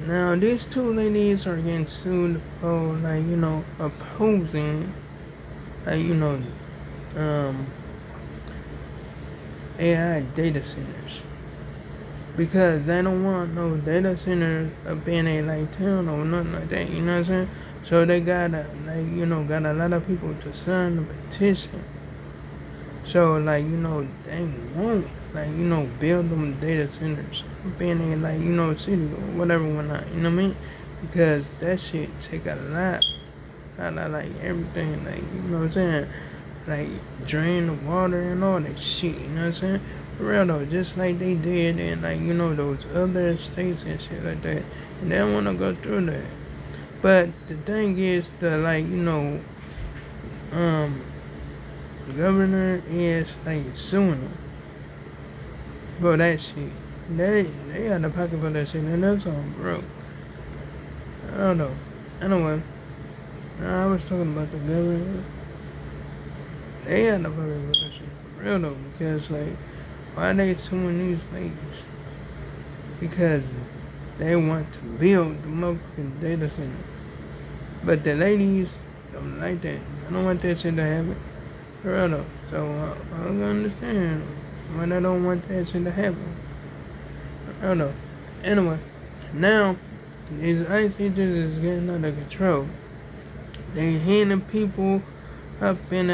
Now these two ladies are getting sued for opposing like um AI data centers because they don't want no data centers up in a town or nothing like that. You know what I'm saying? So they gotta got a lot of people to sign the petition. So they won't build them data centers up in a city or whatever whatnot. You know what I mean? Because that shit take a lot of everything you know what I'm saying? Like drain the water and all that shit. You know what I'm saying? For real though, just like they did in those other states and shit like that. And they don't want to go through that. But the thing is, the um governor is suing them for that shit. They out of pocket for that shit, and that's on broke. I don't know. Anyway, I was talking about the governor. They out of pocket for that shit. For real though, because why they suing these ladies? Because they want to build the motherfucking data center. But the ladies don't like that. I don't want that shit to happen. For real though. So I don't understand why they don't want that shit to happen. For real though. Anyway, now these ICE agents is getting out of control. They handing people up in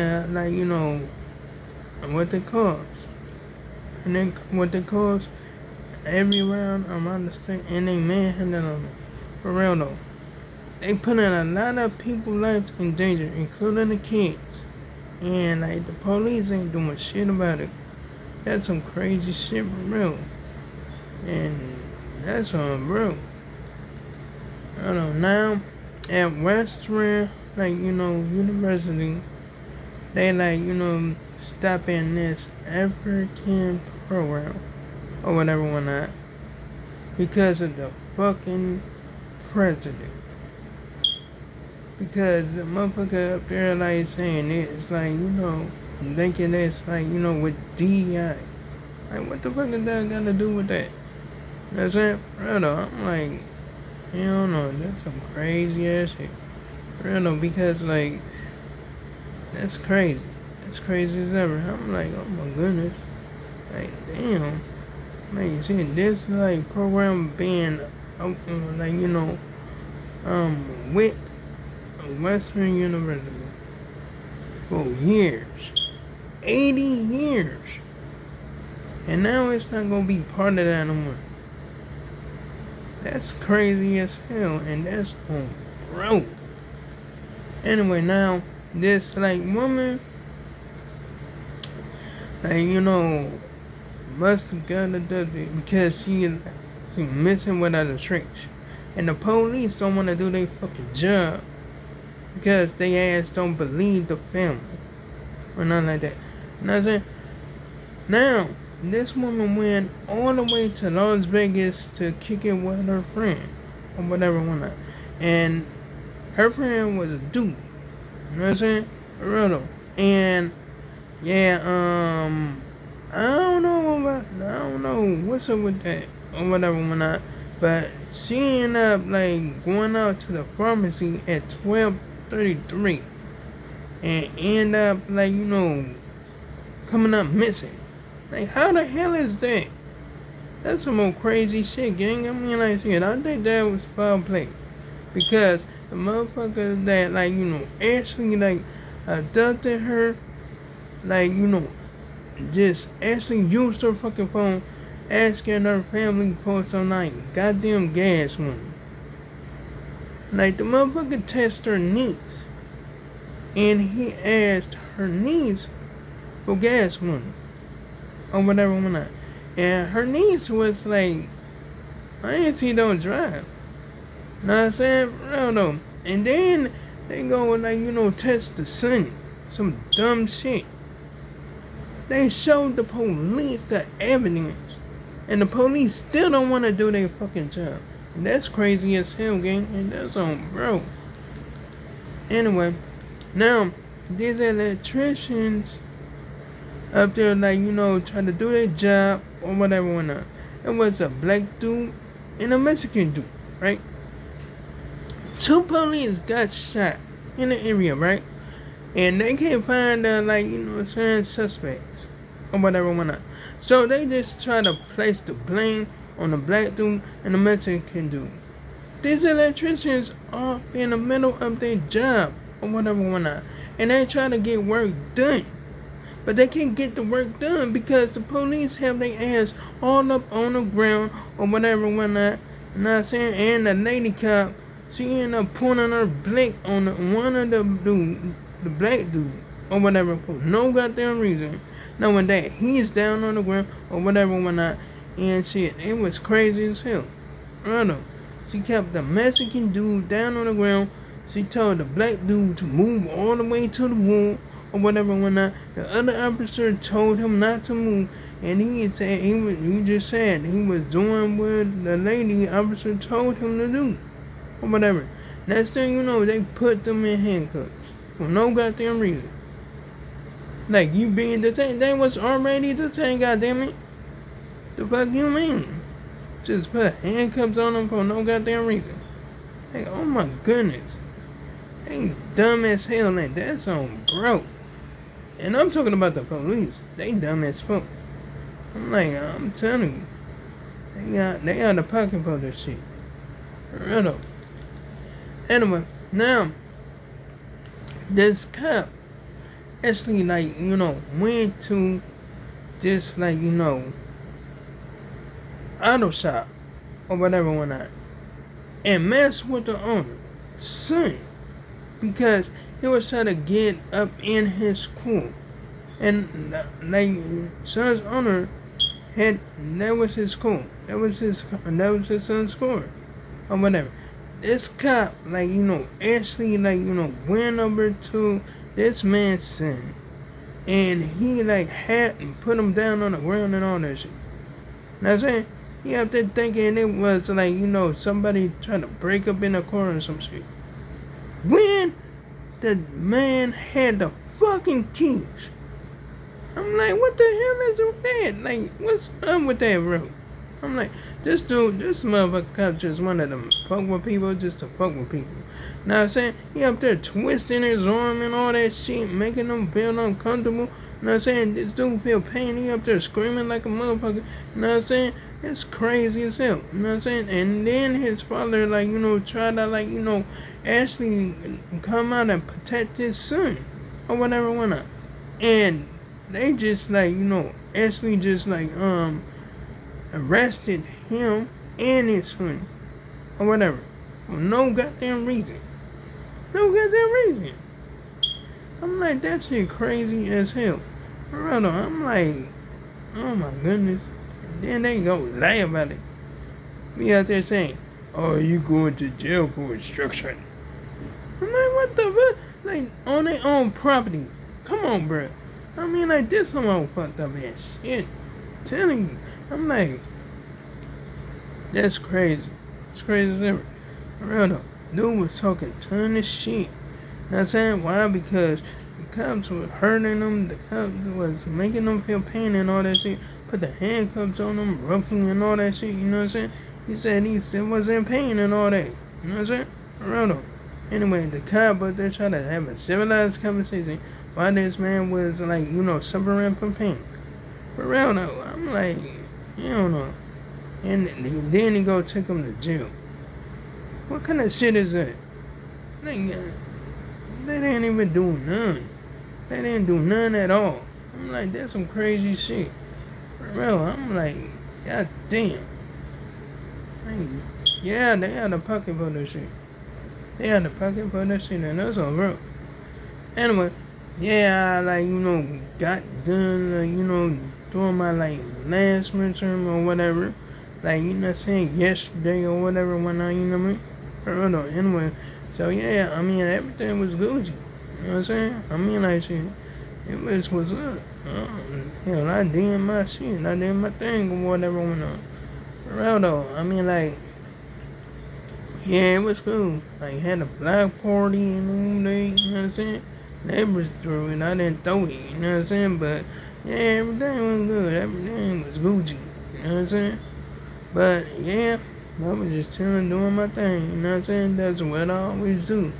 what they cost. And then what they cost every round around the state, and they manhandling them. For real though. They putting a lot of people's lives in danger, including the kids. And the police ain't doing shit about it. That's some crazy shit for real. And that's on bro. I don't know. Now at Western University, they stopping this African program or whatever whatnot because of the fucking president. Because the motherfucker up there saying it's thinking it's with DEI. What the fuck is that got to do with that? You know what I'm saying? Real though, I'm you don't know, that's some crazy ass shit. Real though, because that's crazy. That's crazy as ever. I'm oh my goodness. Damn. You see this program being with Western University for years. 80 years. And now it's not gonna be part of that no more. That's crazy as hell, and that's on broke. Anyway, now this woman must have got it because she missing without a trace. And the police don't want to do their fucking job because they ass don't believe the family or nothing like that. You know what I'm saying? Now, this woman went all the way to Las Vegas to kick it with her friend or whatever whatnot. And her friend was a dude. You know what I'm saying? For real though. And yeah, I don't know what's up with that or whatever whatnot. But she ended up going out to the pharmacy at 12:33 and end up coming up missing. How the hell is that? That's some more crazy shit, gang. I mean, shit, I think that was foul play. Because the motherfuckers that, actually, abducted her, just actually used her fucking phone, asking her family for some, goddamn gas money. The motherfucker texted her niece, and he asked her niece for gas money. Or whatever whatnot. And her niece was I ain't see don't drive. Know what I'm saying? No, no. And then they go test the son. Some dumb shit. They showed the police the evidence. And the police still don't want to do their fucking job. And that's crazy as hell, gang. And that's on bro. Anyway, now, these electricians up there trying to do their job or whatever whatnot. It was a black dude and a Mexican dude. right? 2 police got shot in the area, right? And they can't find suspects or whatever whatnot. So they just try to place the blame on the black dude and the Mexican dude. These electricians are in the middle of their job or whatever whatnot. And they try to get work done. But they can't get the work done because the police have their ass all up on the ground or whatever whatnot. You know what I'm saying? And the lady cop, she ended up pointing her blick on one of the black dude or whatever for no goddamn reason. Knowing that he's down on the ground or whatever whatnot. And shit, it was crazy as hell. Right. She kept the Mexican dude down on the ground. She told the black dude to move all the way to the wall or whatever whatnot. The other officer told him not to move, and he said he was doing what the lady officer told him to do or whatever. Next thing you know, they put them in handcuffs for no goddamn reason. Like, you being detained, they was already detained, goddammit. The fuck you mean? Just put handcuffs on them for no goddamn reason. Like, oh my goodness. They dumb as hell, like that's on bro. And I'm talking about the police. They dumb as fuck. I'm telling you. They out of pocket for this shit. Right up. Anyway, now this cop actually went to this auto shop or whatever whatnot and messed with the owner son because he was trying to get up in his car, and son's owner that was his car, that was his son's car or whatever. This cop actually went over to this man's son and he had put him down on the ground and all that shit. Know what I'm saying? He up there thinking it was somebody trying to break up in the car or some shit. When the man had the fucking keys. I'm like, what the hell is with that? What's up with that, bro? I'm like, this motherfucker cop just wanted to fuck with people just to fuck with people. Know what I'm saying? He up there twisting his arm and all that shit, making them feel uncomfortable. Know what I'm saying? This dude feel pain. He up there screaming like a motherfucker. Know what I'm saying? It's crazy as hell. You know what I'm saying? And then his father, tried to, actually come out and protect his son. Or whatever, whatnot. And they just, actually just, arrested him and his son. Or whatever. For no goddamn reason. No goddamn reason. I'm like, that shit crazy as hell. Brother, I'm like, oh my goodness. Then they go lie about it. Me out there saying, oh, you going to jail for obstruction. I'm like, what the fuck? On their own property. Come on, bro. This some old fucked up ass shit. I'm telling you. I'm like, that's crazy. It's crazy as ever. For real though. Dude was talking ton of shit. You know what I'm saying? Why? Because the cops were hurting them. The cops was making them feel pain and all that shit. Put the handcuffs on them, roughly and all that shit, you know what I'm saying? He said he was in pain and all that, you know what I'm saying? Around. Anyway, the cop out there trying to have a civilized conversation while this man was suffering from pain. Around, I'm like, you don't know. And then he go take him to jail. What kind of shit is that? They didn't even do none. They didn't do none at all. I'm like, that's some crazy shit. Bro, I'm like, god damn. Yeah, they had a pocket for this shit. They had a pocket for this shit, and that's all, bro. Anyway, yeah, got done, doing my, last midterm or whatever. You know what I'm saying, yesterday or whatever, when you know what I mean? Anyway, so yeah, everything was Gucci. You know what I'm saying? Shit. It was what's up. Hell, I did my shit. I did my thing or whatever went on. For real though, yeah, it was cool. Had a black party and all that, you know what I'm saying? Neighbors threw it. I didn't throw it, you know what I'm saying? But yeah, everything was good. Everything was Gucci, you know what I'm saying? But yeah, I was just chilling, doing my thing. You know what I'm saying? That's what I always do.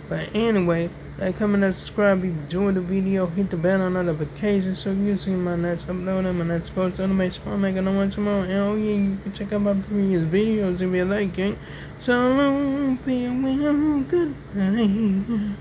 But anyway, like, comment, and subscribe. If you enjoyed the video, hit the bell on notifications so you see my next upload and my next post. So to make sure I'm making a bunch more. And oh yeah, you can check out my previous videos if you like it. So long, farewell, goodbye.